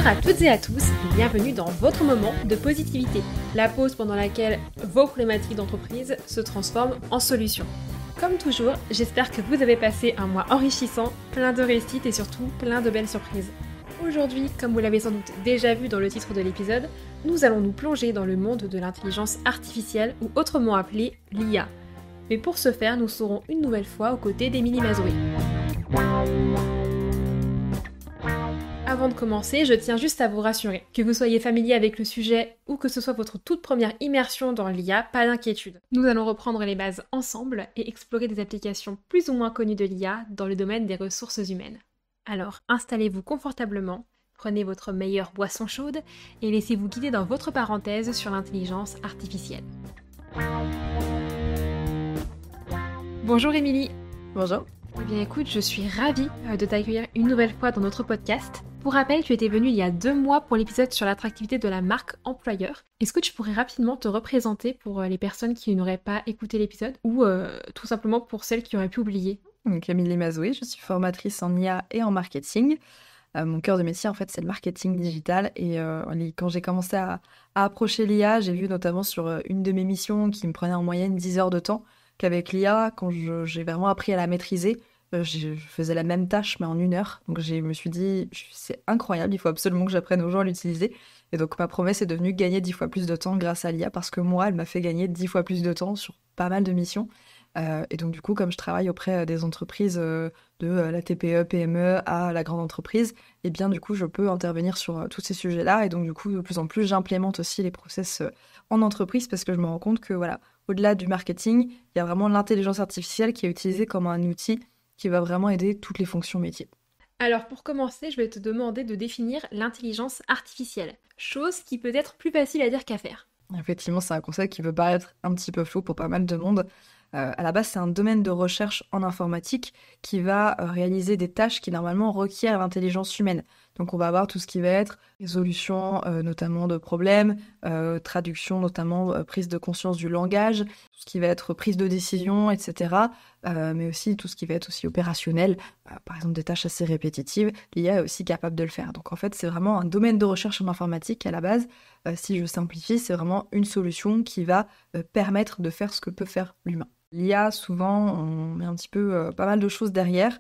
Bonjour à toutes et à tous et bienvenue dans votre moment de positivité, la pause pendant laquelle vos problématiques d'entreprise se transforment en solutions. Comme toujours, j'espère que vous avez passé un mois enrichissant, plein de réussites et surtout plein de belles surprises. Aujourd'hui, comme vous l'avez sans doute déjà vu dans le titre de l'épisode, nous allons nous plonger dans le monde de l'intelligence artificielle ou autrement appelée l'IA. Mais pour ce faire, nous serons une nouvelle fois aux côtés d'Émilie Mazoé. Avant de commencer, je tiens juste à vous rassurer. Que vous soyez familier avec le sujet ou que ce soit votre toute première immersion dans l'IA, pas d'inquiétude. Nous allons reprendre les bases ensemble et explorer des applications plus ou moins connues de l'IA dans le domaine des ressources humaines. Alors, installez-vous confortablement, prenez votre meilleure boisson chaude et laissez-vous guider dans votre parenthèse sur l'intelligence artificielle. Bonjour Émilie. Bonjour. Eh bien écoute, je suis ravie de t'accueillir une nouvelle fois dans notre podcast. Pour rappel, tu étais venue il y a 2 mois pour l'épisode sur l'attractivité de la marque employeur. Est-ce que tu pourrais rapidement te représenter pour les personnes qui n'auraient pas écouté l'épisode ou tout simplement pour celles qui auraient pu oublier? Donc, Émilie Mazoé, je suis formatrice en IA et en marketing. Mon cœur de métier, en fait, c'est le marketing digital. Et quand j'ai commencé à approcher l'IA, j'ai vu notamment sur une de mes missions qui me prenait en moyenne 10 heures de temps, qu'avec l'IA, quand j'ai vraiment appris à la maîtriser, je faisais la même tâche, mais en 1 heure. Donc, je me suis dit, c'est incroyable, il faut absolument que j'apprenne aux gens à l'utiliser. Et donc, ma promesse est devenue gagner 10 fois plus de temps grâce à l'IA, parce que moi, elle m'a fait gagner 10 fois plus de temps sur pas mal de missions. Et donc, du coup, comme je travaille auprès des entreprises de la TPE, PME à la grande entreprise, et bien, du coup, je peux intervenir sur tous ces sujets-là. Et donc, du coup, de plus en plus, j'implémente aussi les process en entreprise parce que je me rends compte que, voilà, au-delà du marketing, il y a vraiment l'intelligence artificielle qui est utilisée comme un outil qui va vraiment aider toutes les fonctions métiers. Alors pour commencer, je vais te demander de définir l'intelligence artificielle, chose qui peut être plus facile à dire qu'à faire. Effectivement, c'est un concept qui peut paraître un petit peu flou pour pas mal de monde. À la base, c'est un domaine de recherche en informatique qui va réaliser des tâches qui normalement requièrent l'intelligence humaine. Donc on va avoir tout ce qui va être résolution notamment de problèmes, traduction notamment, prise de conscience du langage, tout ce qui va être prise de décision, etc. Mais aussi tout ce qui va être aussi opérationnel, par exemple des tâches assez répétitives, l'IA est aussi capable de le faire. Donc en fait, c'est vraiment un domaine de recherche en informatique à la base. Si je simplifie, c'est vraiment une solution qui va permettre de faire ce que peut faire l'humain. L'IA, souvent, on met un petit peu pas mal de choses derrière.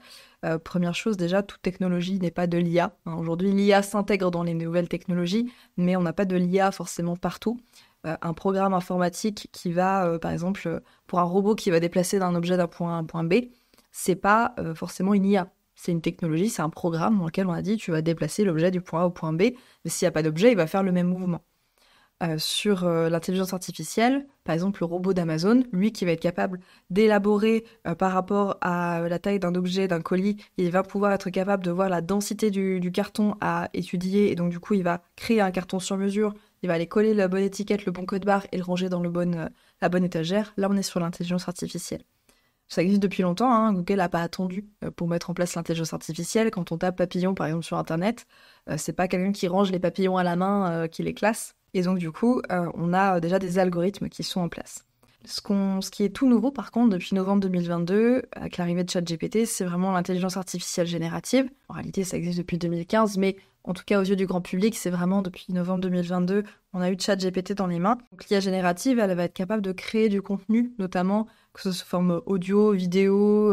Première chose, déjà, toute technologie n'est pas de l'IA. Aujourd'hui, l'IA s'intègre dans les nouvelles technologies, mais on n'a pas de l'IA forcément partout. Un programme informatique qui va, par exemple, pour un robot qui va déplacer d'un objet d'un point A à un point B, c'est pas forcément une IA. C'est une technologie, c'est un programme dans lequel on a dit tu vas déplacer l'objet du point A au point B, mais s'il n'y a pas d'objet, il va faire le même mouvement. Sur l'intelligence artificielle, par exemple le robot d'Amazon, lui qui va être capable d'élaborer par rapport à la taille d'un objet, d'un colis, il va pouvoir être capable de voir la densité du carton à étudier, et donc du coup il va créer un carton sur mesure, il va aller coller la bonne étiquette, le bon code barre et le ranger dans la bonne étagère. Là on est sur l'intelligence artificielle. Ça existe depuis longtemps, hein. Google n'a pas attendu pour mettre en place l'intelligence artificielle. Quand on tape papillon par exemple sur internet, c'est pas quelqu'un qui range les papillons à la main qui les classe. Et donc du coup, on a déjà des algorithmes qui sont en place. Ce qui est tout nouveau par contre depuis novembre 2022, avec l'arrivée de ChatGPT, c'est vraiment l'intelligence artificielle générative. En réalité, ça existe depuis 2015, mais en tout cas aux yeux du grand public, c'est vraiment depuis novembre 2022, on a eu ChatGPT dans les mains. Donc l'IA générative, elle va être capable de créer du contenu, notamment que ce soit sous forme audio, vidéo,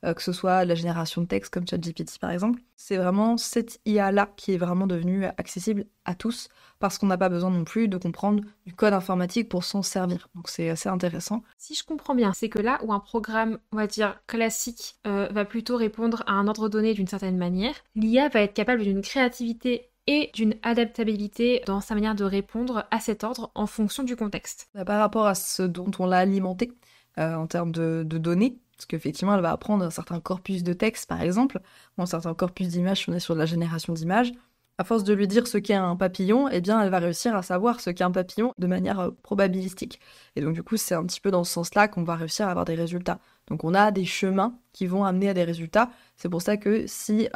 que ce soit de la génération de texte comme ChatGPT par exemple. C'est vraiment cette IA-là qui est vraiment devenue accessible à tous, parce qu'on n'a pas besoin non plus de comprendre du code informatique pour s'en servir. Donc c'est assez intéressant. Si je comprends bien, c'est que là où un programme, on va dire classique, va plutôt répondre à un ordre donné d'une certaine manière, l'IA va être capable d'une créativité et d'une adaptabilité dans sa manière de répondre à cet ordre en fonction du contexte. Par rapport à ce dont on l'a alimenté en termes de données, parce qu'effectivement elle va apprendre un certain corpus de texte par exemple, ou un certain corpus d'images si on est sur de la génération d'images. À force de lui dire ce qu'est un papillon, eh bien, elle va réussir à savoir ce qu'est un papillon de manière probabilistique. Et donc, du coup, c'est un petit peu dans ce sens-là qu'on va réussir à avoir des résultats. Donc, on a des chemins qui vont amener à des résultats. C'est pour ça que si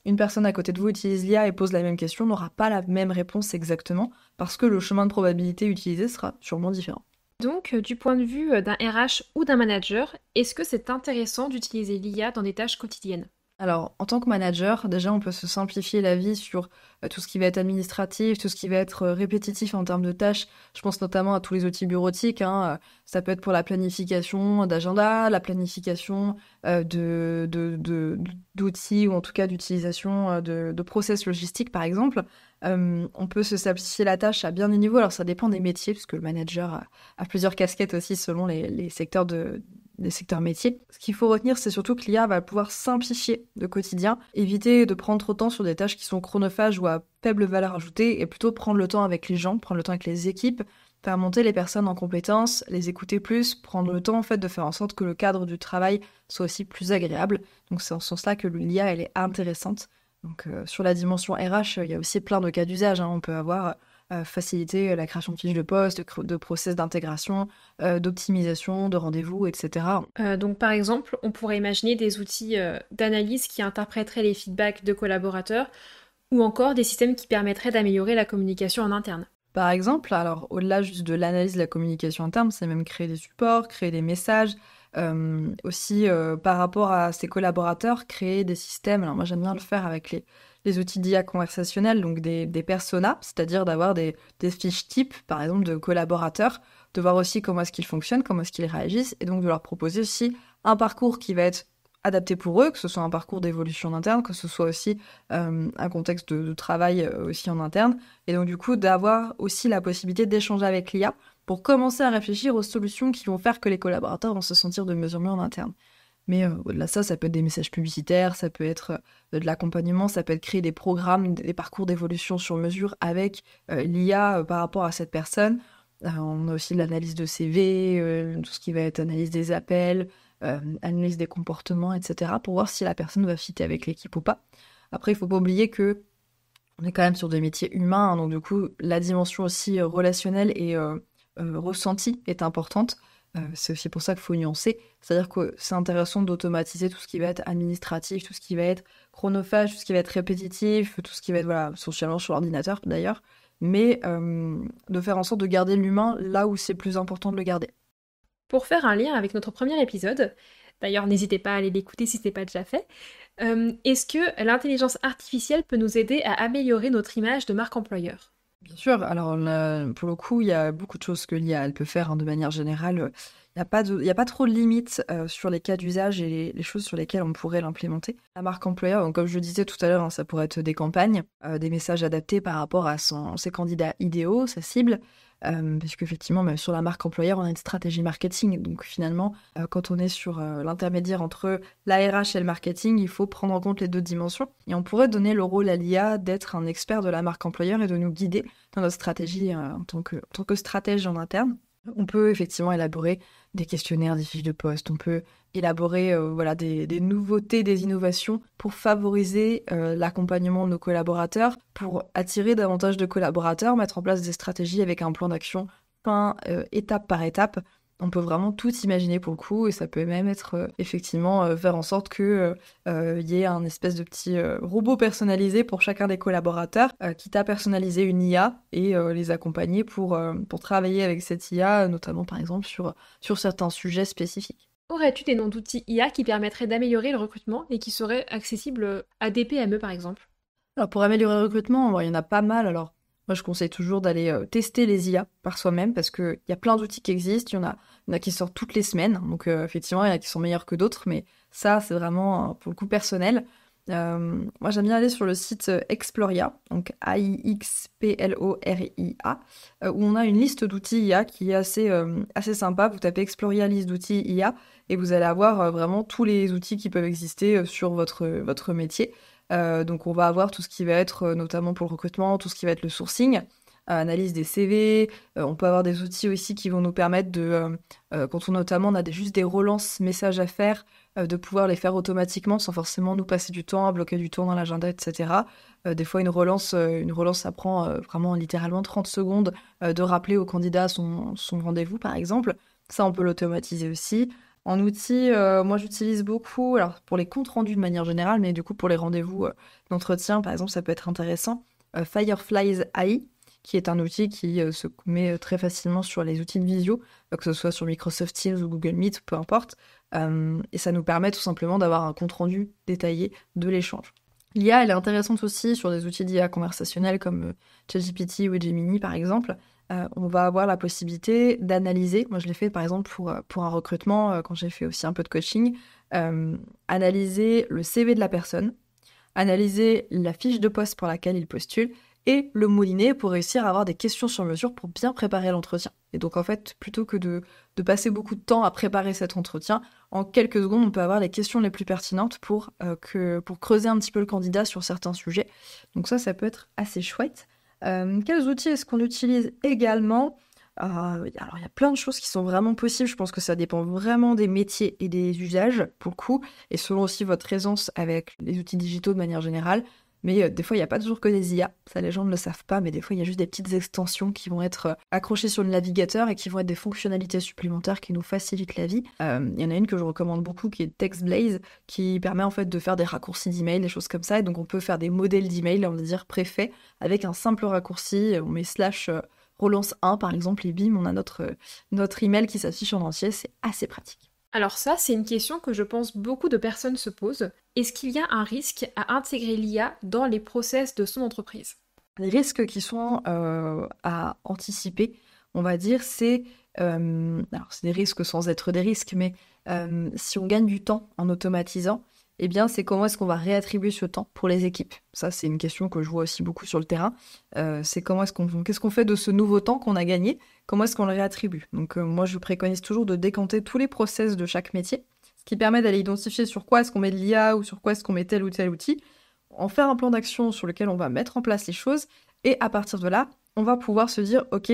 une personne à côté de vous utilise l'IA et pose la même question, n'aura pas la même réponse exactement, parce que le chemin de probabilité utilisé sera sûrement différent. Donc, du point de vue d'un RH ou d'un manager, est-ce que c'est intéressant d'utiliser l'IA dans des tâches quotidiennes ? Alors, en tant que manager, déjà, on peut se simplifier la vie sur tout ce qui va être administratif, tout ce qui va être répétitif en termes de tâches. Je pense notamment à tous les outils bureautiques, hein. Ça peut être pour la planification d'agenda, la planification d'outils ou en tout cas d'utilisation de process logistiques, par exemple. On peut se simplifier la tâche à bien des niveaux. Alors, ça dépend des métiers, puisque le manager a plusieurs casquettes aussi selon les secteurs des secteurs métiers. Ce qu'il faut retenir, c'est surtout que l'IA va pouvoir simplifier le quotidien, éviter de prendre trop de temps sur des tâches qui sont chronophages ou à faible valeur ajoutée, et plutôt prendre le temps avec les gens, prendre le temps avec les équipes, faire monter les personnes en compétences, les écouter plus, prendre le temps en fait de faire en sorte que le cadre du travail soit aussi plus agréable. Donc c'est en ce sens-là que l'IA, elle est intéressante. Donc sur la dimension RH, il y a aussi plein de cas d'usage, hein. On peut avoir faciliter la création de fiches de poste, de process d'intégration, d'optimisation, de rendez-vous, etc. Donc par exemple, on pourrait imaginer des outils d'analyse qui interpréteraient les feedbacks de collaborateurs ou encore des systèmes qui permettraient d'améliorer la communication en interne. Par exemple, alors au-delà juste de l'analyse de la communication interne, c'est même créer des supports, créer des messages, aussi par rapport à ses collaborateurs, créer des systèmes. Alors moi j'aime bien le faire avec les outils d'IA conversationnels, donc des personas, c'est-à-dire d'avoir des fiches types, par exemple, de collaborateurs, de voir aussi comment est-ce qu'ils fonctionnent, comment est-ce qu'ils réagissent, et donc de leur proposer aussi un parcours qui va être adapté pour eux, que ce soit un parcours d'évolution en interne, que ce soit aussi un contexte de travail aussi en interne, et donc du coup d'avoir aussi la possibilité d'échanger avec l'IA pour commencer à réfléchir aux solutions qui vont faire que les collaborateurs vont se sentir de mieux en mieux en interne. Mais au-delà de ça, ça peut être des messages publicitaires, ça peut être de l'accompagnement, ça peut être créer des programmes, des parcours d'évolution sur mesure avec l'IA par rapport à cette personne. On a aussi de l'analyse de CV, tout ce qui va être analyse des appels, analyse des comportements, etc. pour voir si la personne va fitter avec l'équipe ou pas. Après, il ne faut pas oublier que on est quand même sur des métiers humains, hein, donc du coup, la dimension aussi relationnelle et ressentie est importante. C'est aussi pour ça qu'il faut nuancer. C'est-à-dire que c'est intéressant d'automatiser tout ce qui va être administratif, tout ce qui va être chronophage, tout ce qui va être répétitif, tout ce qui va être, voilà, socialement sur l'ordinateur d'ailleurs, mais de faire en sorte de garder l'humain là où c'est plus important de le garder. Pour faire un lien avec notre premier épisode, d'ailleurs n'hésitez pas à aller l'écouter si ce n'est pas déjà fait, est-ce que l'intelligence artificielle peut nous aider à améliorer notre image de marque employeur ? Bien sûr, alors pour le coup, il y a beaucoup de choses que l'IA elle peut faire, hein, de manière générale. Il n'y a pas trop de limites sur les cas d'usage et les choses sur lesquelles on pourrait l'implémenter. La marque employeur, donc, comme je le disais tout à l'heure, hein, ça pourrait être des campagnes, des messages adaptés par rapport à ses candidats idéaux, sa cible. Parce qu'effectivement, même sur la marque employeur, on a une stratégie marketing. Donc finalement, quand on est sur l'intermédiaire entre la RH et le marketing, il faut prendre en compte les deux dimensions. Et on pourrait donner le rôle à l'IA d'être un expert de la marque employeur et de nous guider dans notre stratégie en tant que stratège en interne. On peut effectivement élaborer des questionnaires, des fiches de poste. On peut élaborer voilà, des nouveautés, des innovations pour favoriser l'accompagnement de nos collaborateurs, pour attirer davantage de collaborateurs, mettre en place des stratégies avec un plan d'action étape par étape. On peut vraiment tout imaginer pour le coup, et ça peut même être effectivement faire en sorte que y ait un espèce de petit robot personnalisé pour chacun des collaborateurs, quitte à personnaliser une IA et les accompagner pour travailler avec cette IA, notamment par exemple sur certains sujets spécifiques. Aurais-tu des noms d'outils IA qui permettraient d'améliorer le recrutement et qui seraient accessibles à des PME par exemple ? Alors pour améliorer le recrutement, il y en a pas mal. Alors moi je conseille toujours d'aller tester les IA par soi-même parce qu'il y a plein d'outils qui existent, il y en a qui sortent toutes les semaines, donc effectivement il y en a qui sont meilleurs que d'autres, mais ça c'est vraiment pour le coup personnel. Moi j'aime bien aller sur le site Exploria, donc AIXPLORIA, où on a une liste d'outils IA qui est assez sympa. Vous tapez Exploria liste d'outils IA et vous allez avoir vraiment tous les outils qui peuvent exister sur votre métier. Donc on va avoir tout ce qui va être notamment pour le recrutement, tout ce qui va être le sourcing, analyse des CV. On peut avoir des outils aussi qui vont nous permettre quand on a juste des relances messages à faire, de pouvoir les faire automatiquement sans forcément nous passer du temps, à bloquer du temps dans l'agenda, etc. Des fois, une relance, ça prend vraiment littéralement 30 secondes de rappeler au candidat son rendez-vous, par exemple. Ça, on peut l'automatiser aussi. En outil, moi j'utilise beaucoup, alors pour les comptes rendus de manière générale, mais du coup pour les rendez-vous d'entretien, par exemple, ça peut être intéressant. Fireflies AI, qui est un outil qui se met très facilement sur les outils de visio, que ce soit sur Microsoft Teams ou Google Meet, peu importe. Et ça nous permet tout simplement d'avoir un compte-rendu détaillé de l'échange. L'IA, elle est intéressante aussi sur des outils d'IA conversationnels comme ChatGPT ou Gemini, par exemple. On va avoir la possibilité d'analyser, moi je l'ai fait par exemple pour un recrutement, quand j'ai fait aussi un peu de coaching, analyser le CV de la personne, analyser la fiche de poste pour laquelle il postule, et le mouliner pour réussir à avoir des questions sur mesure pour bien préparer l'entretien. Et donc en fait, plutôt que de passer beaucoup de temps à préparer cet entretien, en quelques secondes, on peut avoir les questions les plus pertinentes pour creuser un petit peu le candidat sur certains sujets. Donc ça peut être assez chouette. Quels outils est-ce qu'on utilise également ? Alors, il y a plein de choses qui sont vraiment possibles. Je pense que ça dépend vraiment des métiers et des usages, pour le coup, et selon aussi votre aisance avec les outils digitaux de manière générale. Mais des fois, il n'y a pas toujours que des IA. Ça, les gens ne le savent pas, mais des fois, il y a juste des petites extensions qui vont être accrochées sur le navigateur et qui vont être des fonctionnalités supplémentaires qui nous facilitent la vie. Il y en a une que je recommande beaucoup qui est TextBlaze, qui permet en fait de faire des raccourcis d'email, des choses comme ça. Et donc, on peut faire des modèles d'email, on va dire préfaits, avec un simple raccourci. On met / relance 1 par exemple, et bim, on a notre email qui s'affiche en entier. C'est assez pratique. Alors ça, c'est une question que je pense beaucoup de personnes se posent. Est-ce qu'il y a un risque à intégrer l'IA dans les process de son entreprise ? Les risques qui sont à anticiper, on va dire, alors c'est des risques sans être des risques, mais si on gagne du temps en automatisant, eh bien, c'est comment est-ce qu'on va réattribuer ce temps pour les équipes. Ça, c'est une question que je vois aussi beaucoup sur le terrain. C'est qu'est-ce qu'on fait de ce nouveau temps qu'on a gagné ? Comment est-ce qu'on le réattribue ? Donc, moi, je préconise toujours de décanter tous les process de chaque métier, ce qui permet d'aller identifier sur quoi est-ce qu'on met de l'IA ou sur quoi est-ce qu'on met tel ou tel outil, en faire un plan d'action sur lequel on va mettre en place les choses, et à partir de là, on va pouvoir se dire, ok,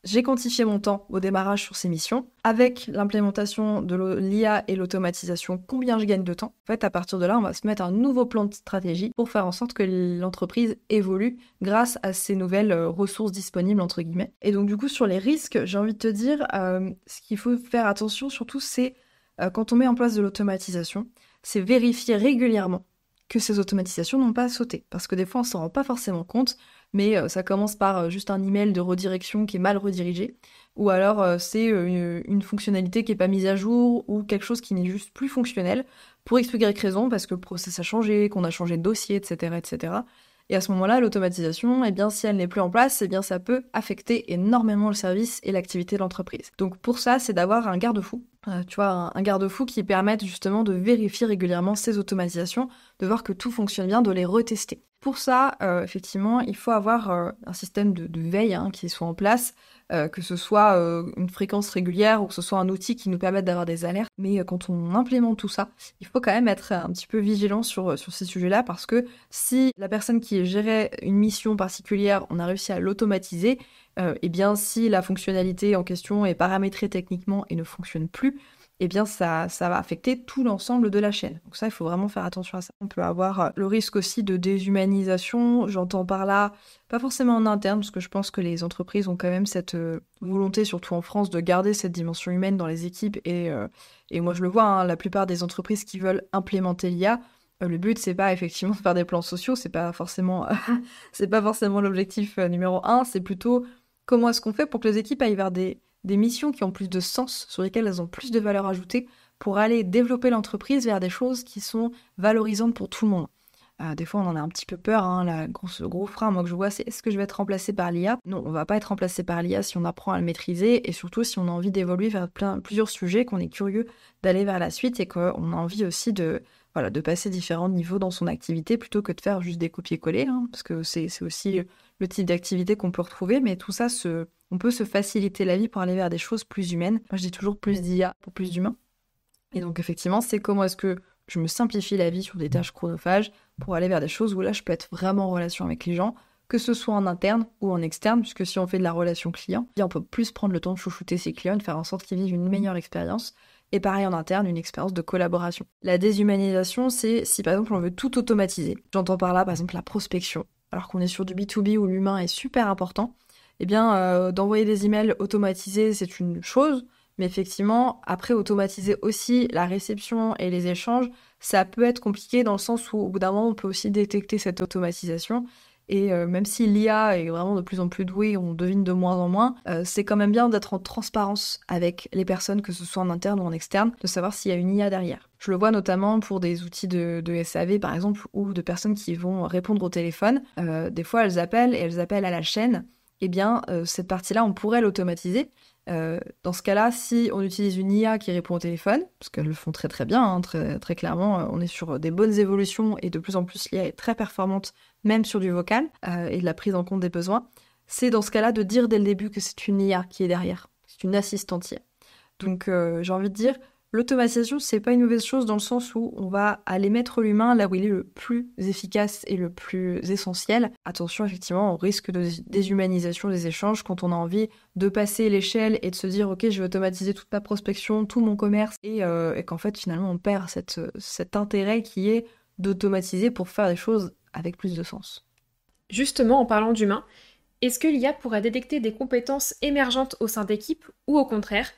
j'ai quantifié mon temps au démarrage sur ces missions. Avec l'implémentation de l'IA et l'automatisation, combien je gagne de temps ? En fait, à partir de là, on va se mettre un nouveau plan de stratégie pour faire en sorte que l'entreprise évolue grâce à ces nouvelles ressources disponibles, entre guillemets. Et donc, du coup, sur les risques, j'ai envie de te dire, ce qu'il faut faire attention, surtout, c'est quand on met en place de l'automatisation, c'est vérifier régulièrement que ces automatisations n'ont pas sauté. Parce que des fois, on s'en rend pas forcément compte, mais ça commence par juste un email de redirection qui est mal redirigé, ou alors c'est une fonctionnalité qui n'est pas mise à jour, ou quelque chose qui n'est juste plus fonctionnel, pour X ou Y raison, parce que le process a changé, qu'on a changé de dossier, etc., etc. Et à ce moment-là, l'automatisation, eh bien, si elle n'est plus en place, eh bien, ça peut affecter énormément le service et l'activité de l'entreprise. Donc pour ça, c'est d'avoir un garde-fou. Tu vois, un garde-fou qui permette justement de vérifier régulièrement ces automatisations, de voir que tout fonctionne bien, de les retester. Pour ça, effectivement, il faut avoir un système de veille qui soit en place, que ce soit une fréquence régulière ou que ce soit un outil qui nous permette d'avoir des alertes. Mais quand on implémente tout ça, il faut quand même être un petit peu vigilant sur ces sujets-là, parce que si la personne qui gérait une mission particulière, on a réussi à l'automatiser, eh bien si la fonctionnalité en question est paramétrée techniquement et ne fonctionne plus, eh bien ça va affecter tout l'ensemble de la chaîne. Donc ça, il faut vraiment faire attention à ça. On peut avoir le risque aussi de déshumanisation, j'entends par là, pas forcément en interne, parce que je pense que les entreprises ont quand même cette volonté, surtout en France, de garder cette dimension humaine dans les équipes, et moi je le vois, la plupart des entreprises qui veulent implémenter l'IA, le but, c'est pas effectivement de faire des plans sociaux, c'est pas forcément l'objectif numéro 1, c'est plutôt comment est-ce qu'on fait pour que les équipes aillent vers des missions qui ont plus de sens, sur lesquelles elles ont plus de valeur ajoutée, pour aller développer l'entreprise vers des choses qui sont valorisantes pour tout le monde. Des fois, on en a un petit peu peur. Le gros frein, moi, que je vois, c'est est-ce que je vais être remplacé par l'IA ? Non, on va pas être remplacé par l'IA si on apprend à le maîtriser, et surtout si on a envie d'évoluer vers plusieurs sujets, qu'on est curieux d'aller vers la suite, et qu'on a envie aussi de passer différents niveaux dans son activité, plutôt que de faire juste des copier-coller, parce que c'est aussi le type d'activité qu'on peut retrouver, mais tout ça, on peut se faciliter la vie pour aller vers des choses plus humaines. Moi, je dis toujours plus d'IA pour plus d'humains. Et donc, effectivement, c'est comment est-ce que je me simplifie la vie sur des tâches chronophages pour aller vers des choses où là, je peux être vraiment en relation avec les gens, que ce soit en interne ou en externe, puisque si on fait de la relation client, bien, on peut plus prendre le temps de chouchouter ses clients, de faire en sorte qu'ils vivent une meilleure expérience. Et pareil en interne, une expérience de collaboration. La déshumanisation, c'est si par exemple on veut tout automatiser. J'entends par là, par exemple, la prospection. Alors qu'on est sur du B2B où l'humain est super important, eh bien, d'envoyer des emails automatisés, c'est une chose, mais effectivement, après, automatiser aussi la réception et les échanges, ça peut être compliqué dans le sens où, au bout d'un moment, on peut aussi détecter cette automatisation Et même si l'IA est vraiment de plus en plus douée, on devine de moins en moins, c'est quand même bien d'être en transparence avec les personnes, que ce soit en interne ou en externe, de savoir s'il y a une IA derrière. Je le vois notamment pour des outils de SAV, par exemple, ou de personnes qui vont répondre au téléphone. Des fois, elles appellent à la chaîne. Eh bien, cette partie-là, on pourrait l'automatiser. Dans ce cas-là, si on utilise une IA qui répond au téléphone, parce qu'elles le font très très bien, hein, très, très clairement, on est sur des bonnes évolutions et de plus en plus l'IA est très performante, même sur du vocal, et de la prise en compte des besoins, c'est dans ce cas-là de dire dès le début que c'est une IA qui est derrière, c'est une assistante IA. Donc j'ai envie de dire, l'automatisation, c'est pas une mauvaise chose dans le sens où on va aller mettre l'humain là où il est le plus efficace et le plus essentiel. Attention, effectivement, au risque de déshumanisation des échanges quand on a envie de passer l'échelle et de se dire ok, je vais automatiser toute ma prospection, tout mon commerce, et qu'en fait, finalement, on perd cet intérêt qui est d'automatiser pour faire des choses avec plus de sens. Justement, en parlant d'humain, est-ce que l'IA pourrait détecter des compétences émergentes au sein d'équipes ou au contraire,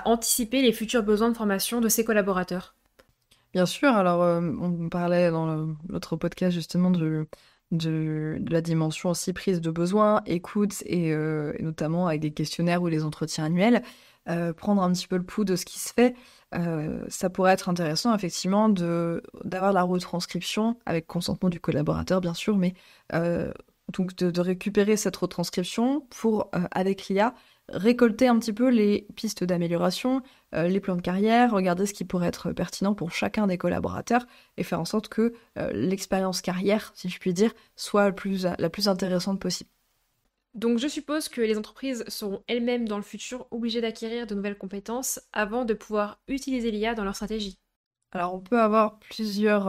anticiper les futurs besoins de formation de ses collaborateurs? Bien sûr, alors on parlait dans l'autre podcast justement de la dimension aussi prise de besoin, écoute et notamment avec des questionnaires ou des entretiens annuels, prendre un petit peu le pouls de ce qui se fait. Ça pourrait être intéressant effectivement d'avoir la retranscription avec consentement du collaborateur bien sûr, mais donc de récupérer cette retranscription pour, avec l'IA, récolter un petit peu les pistes d'amélioration, les plans de carrière, regarder ce qui pourrait être pertinent pour chacun des collaborateurs et faire en sorte que l'expérience carrière, si je puis dire, soit la plus intéressante possible. Donc je suppose que les entreprises seront elles-mêmes dans le futur obligées d'acquérir de nouvelles compétences avant de pouvoir utiliser l'IA dans leur stratégie. Alors on peut avoir plusieurs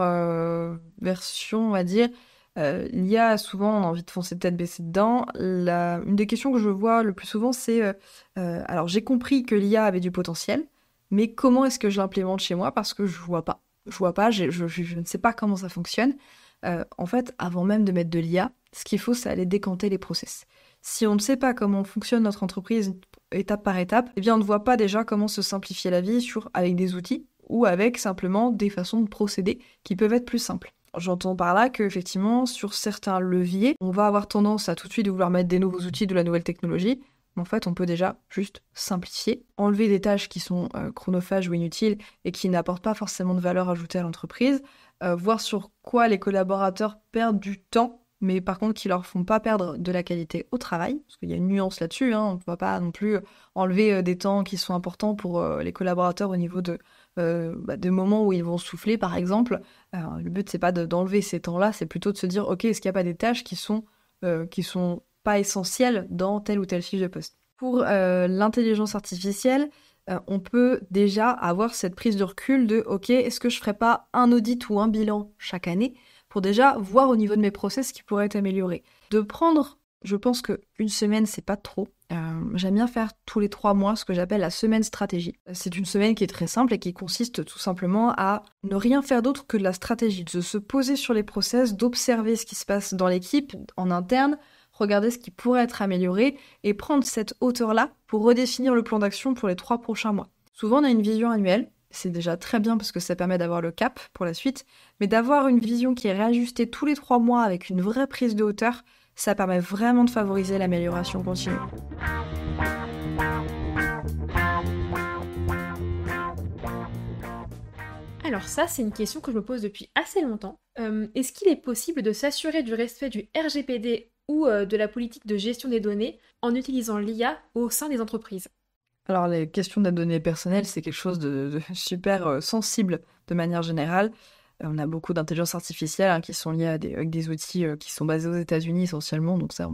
versions, on va dire. L'IA, souvent, on a envie de foncer tête baissée dedans. Une des questions que je vois le plus souvent, c'est alors j'ai compris que l'IA avait du potentiel, mais comment est-ce que je l'implémente chez moi? Parce que je vois pas. Je vois pas, je ne sais pas comment ça fonctionne. En fait, avant même de mettre de l'IA, ce qu'il faut, c'est aller décanter les process. Si on ne sait pas comment fonctionne notre entreprise étape par étape, eh bien on ne voit pas déjà comment se simplifier la vie avec des outils ou avec simplement des façons de procéder qui peuvent être plus simples. J'entends par là qu'effectivement, sur certains leviers, on va avoir tendance à tout de suite vouloir mettre des nouveaux outils, de la nouvelle technologie. Mais en fait, on peut déjà juste simplifier, enlever des tâches qui sont chronophages ou inutiles et qui n'apportent pas forcément de valeur ajoutée à l'entreprise, voir sur quoi les collaborateurs perdent du temps, mais par contre qui leur font pas perdre de la qualité au travail, parce qu'il y a une nuance là-dessus, hein, on ne va pas non plus enlever des temps qui sont importants pour les collaborateurs au niveau des moments où ils vont souffler, par exemple. Alors, le but, c'est pas d'enlever ces temps-là, c'est plutôt de se dire, ok, est-ce qu'il n'y a pas des tâches qui sont pas essentielles dans telle ou telle fiche de poste. Pour l'intelligence artificielle, on peut déjà avoir cette prise de recul de, ok, est-ce que je ferais pas un audit ou un bilan chaque année pour déjà voir au niveau de mes process ce qui pourrait être amélioré. De prendre, je pense qu'une semaine, c'est pas trop. J'aime bien faire tous les 3 mois ce que j'appelle la semaine stratégie. C'est une semaine qui est très simple et qui consiste tout simplement à ne rien faire d'autre que de la stratégie, de se poser sur les process, d'observer ce qui se passe dans l'équipe, en interne, regarder ce qui pourrait être amélioré et prendre cette hauteur-là pour redéfinir le plan d'action pour les 3 prochains mois. Souvent, on a une vision annuelle. C'est déjà très bien parce que ça permet d'avoir le cap pour la suite, mais d'avoir une vision qui est réajustée tous les 3 mois avec une vraie prise de hauteur, ça permet vraiment de favoriser l'amélioration continue. Alors ça, c'est une question que je me pose depuis assez longtemps. Est-ce qu'il est possible de s'assurer du respect du RGPD ou de la politique de gestion des données en utilisant l'IA au sein des entreprises? Alors, les questions de données personnelles, c'est quelque chose de super sensible de manière générale. On a beaucoup d'intelligence artificielle qui sont liées avec des outils qui sont basés aux États-Unis essentiellement. Donc ça,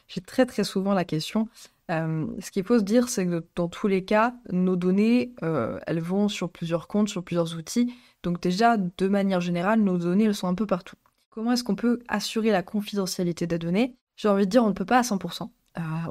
j'ai très très souvent la question. Ce qu'il faut se dire, c'est que dans tous les cas, nos données, elles vont sur plusieurs comptes, sur plusieurs outils. Donc déjà, de manière générale, nos données, elles sont un peu partout. Comment est-ce qu'on peut assurer la confidentialité des données? J'ai envie de dire, on ne peut pas à 100%.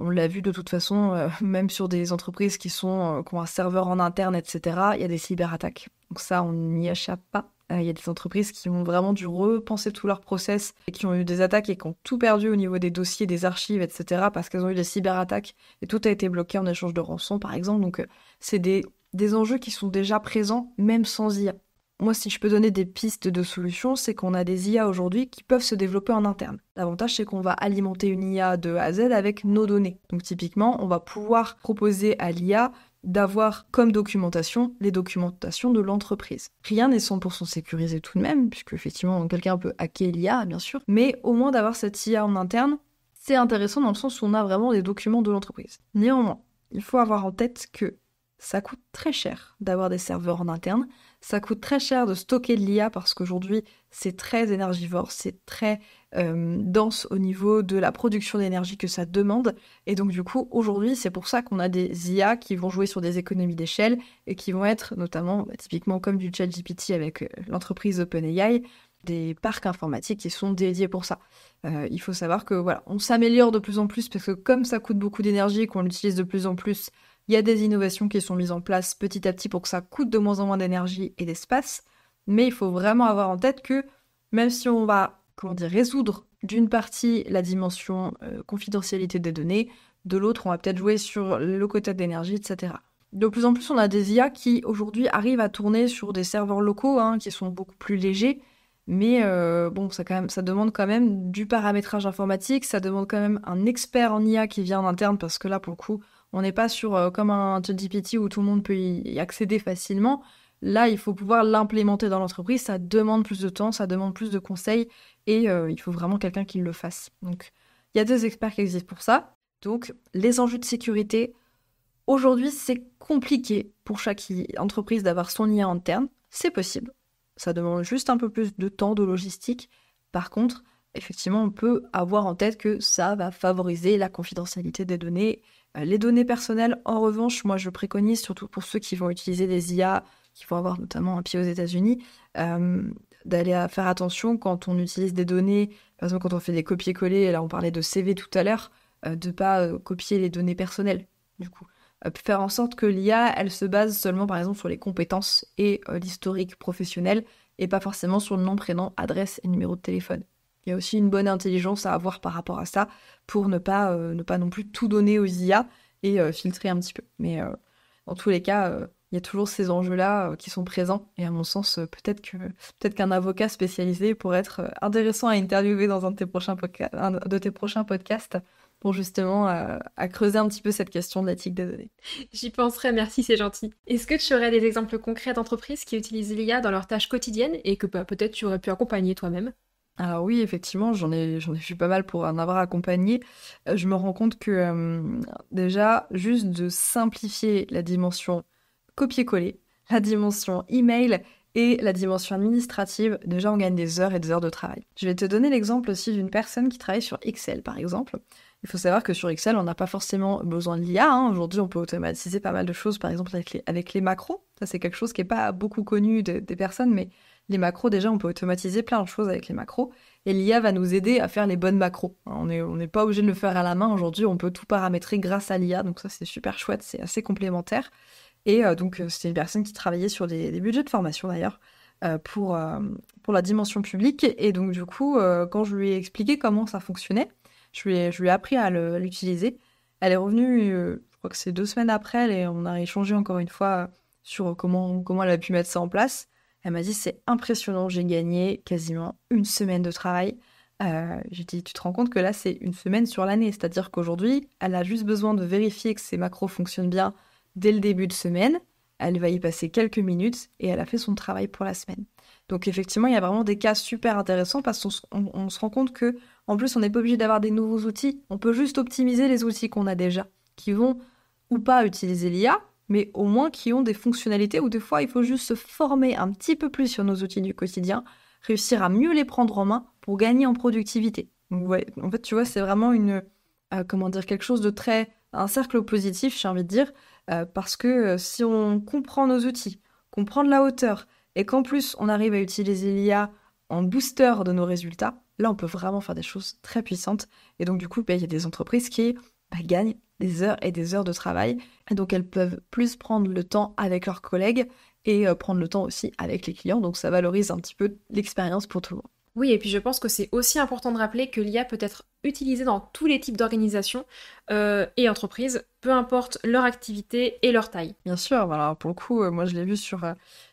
On l'a vu de toute façon, même sur des entreprises qui ont un serveur en interne, etc., il y a des cyberattaques. Donc ça, on n'y échappe pas. Il y a des entreprises qui ont vraiment dû repenser tout leur process et qui ont eu des attaques et qui ont tout perdu au niveau des dossiers, des archives, etc., parce qu'elles ont eu des cyberattaques et tout a été bloqué en échange de rançon, par exemple. Donc c'est des enjeux qui sont déjà présents, même sans IA. moi, si je peux donner des pistes de solutions, c'est qu'on a des IA aujourd'hui qui peuvent se développer en interne. L'avantage, c'est qu'on va alimenter une IA de A à Z avec nos données. Donc typiquement, on va pouvoir proposer à l'IA d'avoir comme documentation les documentations de l'entreprise. Rien n'est 100% sécurisé tout de même, puisque effectivement, quelqu'un peut hacker l'IA, bien sûr, mais au moins d'avoir cette IA en interne, c'est intéressant dans le sens où on a vraiment les documents de l'entreprise. Néanmoins, il faut avoir en tête que ça coûte très cher d'avoir des serveurs en interne, ça coûte très cher de stocker de l'IA parce qu'aujourd'hui c'est très énergivore, c'est très dense au niveau de la production d'énergie que ça demande, et donc du coup aujourd'hui c'est pour ça qu'on a des IA qui vont jouer sur des économies d'échelle et qui vont être notamment typiquement comme du ChatGPT avec l'entreprise OpenAI, des parcs informatiques qui sont dédiés pour ça. Il faut savoir que voilà, on s'améliore de plus en plus parce que comme ça coûte beaucoup d'énergie et qu'on l'utilise de plus en plus, il y a des innovations qui sont mises en place petit à petit pour que ça coûte de moins en moins d'énergie et d'espace, mais il faut vraiment avoir en tête que même si on va résoudre d'une partie la dimension confidentialité des données, de l'autre on va peut-être jouer sur le quota d'énergie, etc. De plus en plus on a des IA qui aujourd'hui arrivent à tourner sur des serveurs locaux qui sont beaucoup plus légers, mais bon, ça demande quand même du paramétrage informatique, ça demande quand même un expert en IA qui vient en interne, parce que là, pour le coup, on n'est pas sur comme un ChatGPT où tout le monde peut y accéder facilement. Là, il faut pouvoir l'implémenter dans l'entreprise, ça demande plus de temps, ça demande plus de conseils, et il faut vraiment quelqu'un qui le fasse. Donc, il y a des experts qui existent pour ça. Donc, les enjeux de sécurité, aujourd'hui, c'est compliqué pour chaque entreprise d'avoir son IA interne. C'est possible. Ça demande juste un peu plus de temps, de logistique. Par contre, effectivement, on peut avoir en tête que ça va favoriser la confidentialité des données. Les données personnelles, en revanche, moi je préconise, surtout pour ceux qui vont utiliser des IA, qui vont avoir notamment un pied aux États-Unis, d'aller faire attention quand on utilise des données, par exemple quand on fait des copier-coller, là on parlait de CV tout à l'heure, de pas copier les données personnelles, du coup. Faire en sorte que l'IA, elle se base seulement par exemple sur les compétences et l'historique professionnel, et pas forcément sur le nom, prénom, adresse et numéro de téléphone. Il y a aussi une bonne intelligence à avoir par rapport à ça, pour ne pas non plus tout donner aux IA et filtrer un petit peu. Mais dans tous les cas, il y a toujours ces enjeux-là qui sont présents, et à mon sens, peut-être qu'un avocat spécialisé pourrait être intéressant à interviewer dans un de tes prochains podcasts, pour justement à creuser un petit peu cette question de l'éthique des données. J'y penserai, merci, c'est gentil. Est-ce que tu aurais des exemples concrets d'entreprises qui utilisent l'IA dans leurs tâches quotidiennes et que peut-être tu aurais pu accompagner toi-même? Alors oui, effectivement, j'en ai vu pas mal pour en avoir accompagné. Je me rends compte que déjà, juste de simplifier la dimension copier-coller, la dimension email et la dimension administrative, déjà on gagne des heures et des heures de travail. Je vais te donner l'exemple aussi d'une personne qui travaille sur Excel, par exemple. Il faut savoir que sur Excel, on n'a pas forcément besoin de l'IA. Aujourd'hui, on peut automatiser pas mal de choses, par exemple avec les macros. Ça, c'est quelque chose qui n'est pas beaucoup connu des personnes, mais les macros, déjà, on peut automatiser plein de choses avec les macros. Et l'IA va nous aider à faire les bonnes macros. On n'est pas obligé de le faire à la main. Aujourd'hui, on peut tout paramétrer grâce à l'IA. Donc ça, c'est super chouette, c'est assez complémentaire. Et donc, c'était une personne qui travaillait sur des budgets de formation, d'ailleurs, pour la dimension publique. Et donc, du coup, quand je lui ai expliqué comment ça fonctionnait, je lui ai appris à l'utiliser. Elle est revenue, je crois que c'est 2 semaines après, et on a échangé encore une fois sur comment elle a pu mettre ça en place. Elle m'a dit, c'est impressionnant, j'ai gagné quasiment 1 semaine de travail. J'ai dit, tu te rends compte que là, c'est 1 semaine sur l'année. C'est-à-dire qu'aujourd'hui, elle a juste besoin de vérifier que ses macros fonctionnent bien dès le début de semaine. Elle va y passer quelques minutes et elle a fait son travail pour la semaine. Donc effectivement, il y a vraiment des cas super intéressants parce qu'on se rend compte que, en plus, on n'est pas obligé d'avoir des nouveaux outils. On peut juste optimiser les outils qu'on a déjà, qui vont ou pas utiliser l'IA, mais au moins qui ont des fonctionnalités où des fois, il faut juste se former un petit peu plus sur nos outils du quotidien, réussir à mieux les prendre en main pour gagner en productivité. Donc ouais, en fait, tu vois, c'est vraiment quelque chose de un cercle positif, j'ai envie de dire, parce que si on comprend nos outils, qu'on prend de la hauteur, et qu'en plus, on arrive à utiliser l'IA en booster de nos résultats, là, on peut vraiment faire des choses très puissantes. Et donc, du coup, il y a des entreprises qui gagnent des heures et des heures de travail. Et donc, elles peuvent plus prendre le temps avec leurs collègues et prendre le temps aussi avec les clients. Donc, ça valorise un petit peu l'expérience pour tout le monde. Oui, et puis je pense que c'est aussi important de rappeler que l'IA peut être utilisée dans tous les types d'organisations et entreprises, peu importe leur activité et leur taille. Bien sûr, alors pour le coup, moi je l'ai vu sur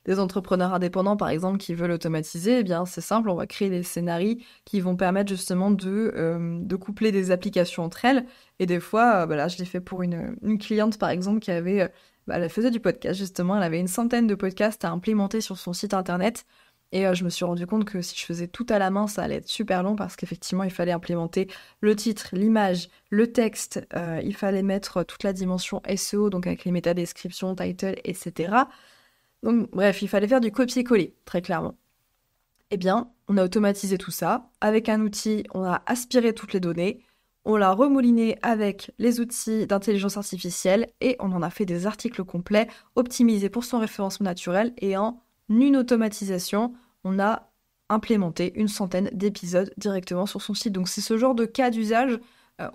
des entrepreneurs indépendants par exemple qui veulent automatiser, eh bien c'est simple, on va créer des scénarios qui vont permettre justement de coupler des applications entre elles. Et des fois, là je l'ai fait pour une cliente par exemple qui avait, elle faisait du podcast justement, elle avait une centaine de podcasts à implémenter sur son site internet. Et je me suis rendu compte que si je faisais tout à la main, ça allait être super long parce qu'effectivement, il fallait implémenter le titre, l'image, le texte, il fallait mettre toute la dimension SEO, donc avec les métadescriptions, title, etc. Donc bref, il fallait faire du copier-coller, très clairement. Eh bien, on a automatisé tout ça. Avec un outil, on a aspiré toutes les données, on l'a remouliné avec les outils d'intelligence artificielle et on en a fait des articles complets optimisés pour son référencement naturel et en une automatisation, on a implémenté une centaine d'épisodes directement sur son site. Donc c'est ce genre de cas d'usage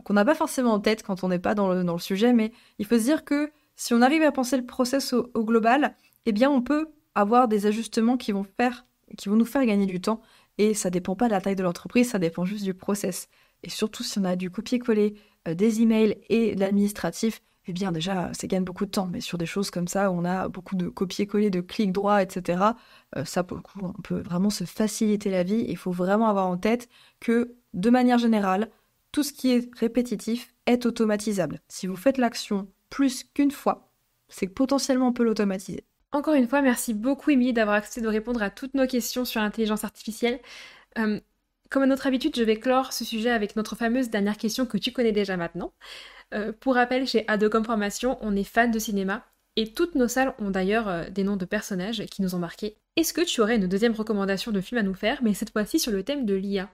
qu'on n'a pas forcément en tête quand on n'est pas dans le sujet, mais il faut se dire que si on arrive à penser le process au global, eh bien on peut avoir des ajustements qui vont nous faire gagner du temps. Et ça dépend pas de la taille de l'entreprise, ça dépend juste du process. Et surtout si on a du copier-coller, des emails et de l'administratif, eh bien déjà, ça gagne beaucoup de temps. Mais sur des choses comme ça, où on a beaucoup de copier-coller, de clics droits, etc., ça, pour le coup, on peut vraiment se faciliter la vie. Il faut vraiment avoir en tête que, de manière générale, tout ce qui est répétitif est automatisable. Si vous faites l'action plus qu'une fois, c'est que potentiellement on peut l'automatiser. Encore une fois, merci beaucoup Émilie d'avoir accepté de répondre à toutes nos questions sur l'intelligence artificielle. Comme à notre habitude, je vais clore ce sujet avec notre fameuse dernière question que tu connais déjà maintenant. Pour rappel, chez Adocom Formation, on est fan de cinéma et toutes nos salles ont d'ailleurs des noms de personnages qui nous ont marqués. Est-ce que tu aurais une deuxième recommandation de film à nous faire, mais cette fois-ci sur le thème de l'IA?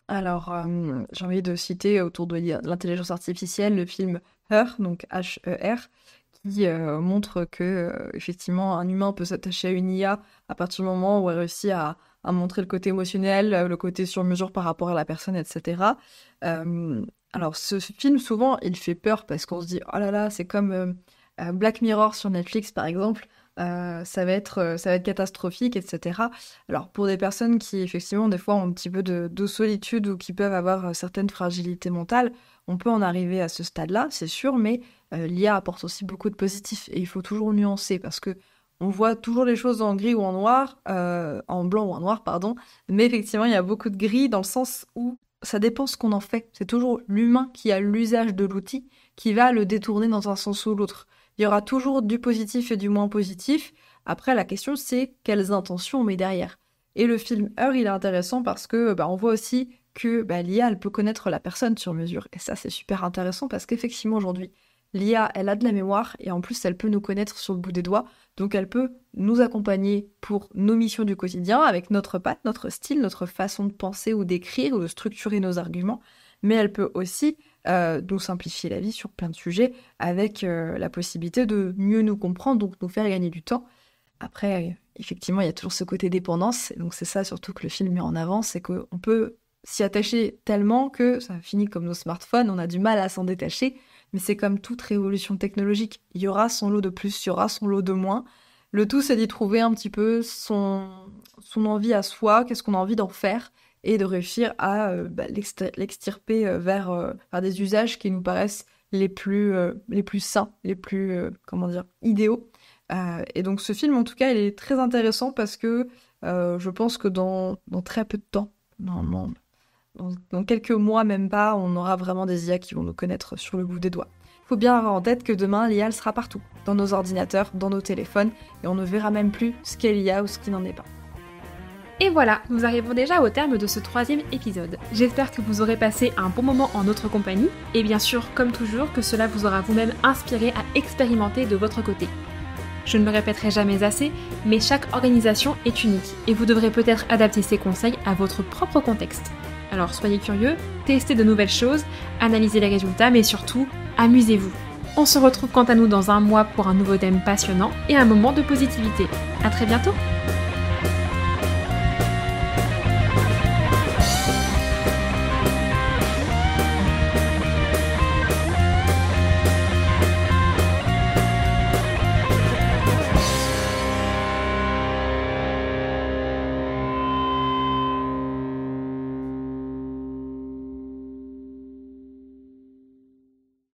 Alors, j'ai envie de citer autour de l'intelligence artificielle le film Her, donc H-E-R, qui montre que effectivement un humain peut s'attacher à une IA à partir du moment où elle réussit à montrer le côté émotionnel, le côté sur mesure par rapport à la personne, etc. Alors ce film, souvent, il fait peur parce qu'on se dit « Oh là là, c'est comme Black Mirror sur Netflix, par exemple, ça va être catastrophique, etc. » Alors pour des personnes qui, effectivement, des fois ont un petit peu de solitude ou qui peuvent avoir certaines fragilités mentales, on peut en arriver à ce stade-là, c'est sûr, mais l'IA apporte aussi beaucoup de positifs et il faut toujours nuancer parce que on voit toujours les choses en gris ou en noir, en blanc ou en noir, pardon, mais effectivement, il y a beaucoup de gris dans le sens où ça dépend ce qu'on en fait. C'est toujours l'humain qui a l'usage de l'outil qui va le détourner dans un sens ou l'autre. Il y aura toujours du positif et du moins positif. Après, la question, c'est quelles intentions on met derrière. Et le film Her, il est intéressant parce que on voit aussi que l'IA, elle peut connaître la personne sur mesure. Et ça, c'est super intéressant parce qu'effectivement, aujourd'hui, l'IA, elle a de la mémoire et en plus, elle peut nous connaître sur le bout des doigts. Donc, elle peut nous accompagner pour nos missions du quotidien avec notre patte, notre style, notre façon de penser ou d'écrire ou de structurer nos arguments. Mais elle peut aussi nous simplifier la vie sur plein de sujets avec la possibilité de mieux nous comprendre, donc nous faire gagner du temps. Après, effectivement, il y a toujours ce côté dépendance. Et donc, c'est ça surtout que le film met en avant, c'est qu'on peut s'y attacher tellement que ça finit comme nos smartphones, on a du mal à s'en détacher. Mais c'est comme toute révolution technologique. Il y aura son lot de plus, il y aura son lot de moins. Le tout, c'est d'y trouver un petit peu son envie à soi, qu'est-ce qu'on a envie d'en faire, et de réussir à l'extirper vers des usages qui nous paraissent les plus sains, les plus, idéaux. Et donc ce film, en tout cas, il est très intéressant parce que je pense que dans très peu de temps, normalement, dans quelques mois, même pas, on aura vraiment des IA qui vont nous connaître sur le bout des doigts. Il faut bien avoir en tête que demain, l'IA elle sera partout, dans nos ordinateurs, dans nos téléphones, et on ne verra même plus ce qu'est l'IA ou ce qui n'en est pas. Et voilà, nous arrivons déjà au terme de ce 3e épisode. J'espère que vous aurez passé un bon moment en notre compagnie, et bien sûr, comme toujours, que cela vous aura vous-même inspiré à expérimenter de votre côté. Je ne le répéterai jamais assez, mais chaque organisation est unique, et vous devrez peut-être adapter ces conseils à votre propre contexte. Alors soyez curieux, testez de nouvelles choses, analysez les résultats, mais surtout, amusez-vous. On se retrouve quant à nous dans un mois pour un nouveau thème passionnant et un moment de positivité. À très bientôt!